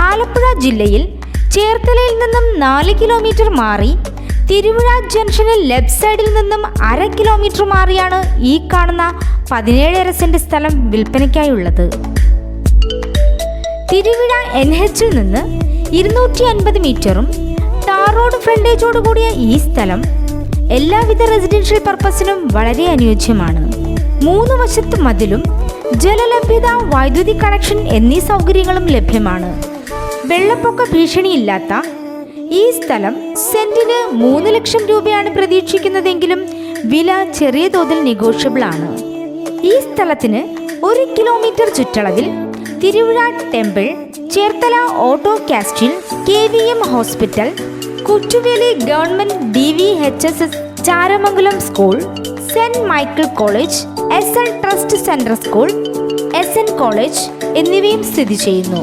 ആലപ്പുഴ ജില്ലയിൽ ചേർത്തലയിൽ നിന്നും 4 കിലോമീറ്റർ മാറി തിരുവിഴ ജംഗ്ഷനിൽ ലെഫ്റ്റ് സൈഡിൽ നിന്നും 1/2 കിലോമീറ്റർ മാറിയാണ് ഈ കാണുന്ന 17.5 സെന്റ് സ്ഥലം വിൽപ്പനയ്ക്കായുള്ളത്. തിരുവിഴ NHൽ നിന്ന് 250 മീറ്ററും ടാർ റോഡ് ഫ്രണ്ടേജോട് കൂടിയ ഈ സ്ഥലം എല്ലാവിധ റെസിഡൻഷ്യൽ പർപ്പസിനും വളരെ അനുയോജ്യമാണ്. 3 വശത്ത് മതിലും ജലലഭ്യത, വൈദ്യുതി കണക്ഷൻ എന്നീ സൗകര്യങ്ങളും ലഭ്യമാണ്. വെള്ളപ്പൊക്ക ഭീഷണിയില്ലാത്ത ഈ സ്ഥലം സെന്റിന് 3 ലക്ഷം രൂപയാണ് പ്രതീക്ഷിക്കുന്നതെങ്കിലും വില ചെറിയ തോതിൽ നെഗോഷ്യബിൾ ആണ്. ഈ സ്ഥലത്തിന് 1 കിലോമീറ്റർ ചുറ്റളവിൽ തിരുവിഴ ടെമ്പിൾ, ചേർത്തല ഓട്ടോ കാസ്റ്റിൽ, KVM hospital, Kochuveli government DVHSS, Charamangalam school, Saint Michael college, SN trust central school, SN college എന്നിവയും സ്ഥിതി ചെയ്യുന്നു.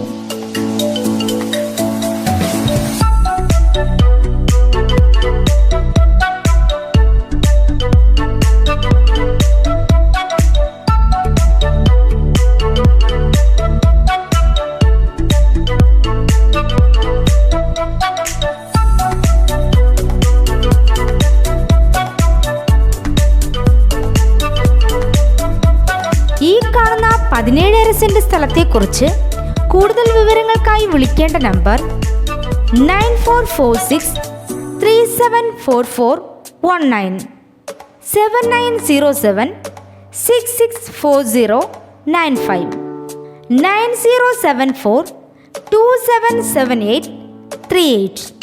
ഈ കാണുന്ന 17.5 സെന്റ് സ്ഥലത്തെക്കുറിച്ച് കൂടുതൽ വിവരങ്ങൾക്കായി വിളിക്കേണ്ട നമ്പർ 9446 374419 7907 664095 9074 277838.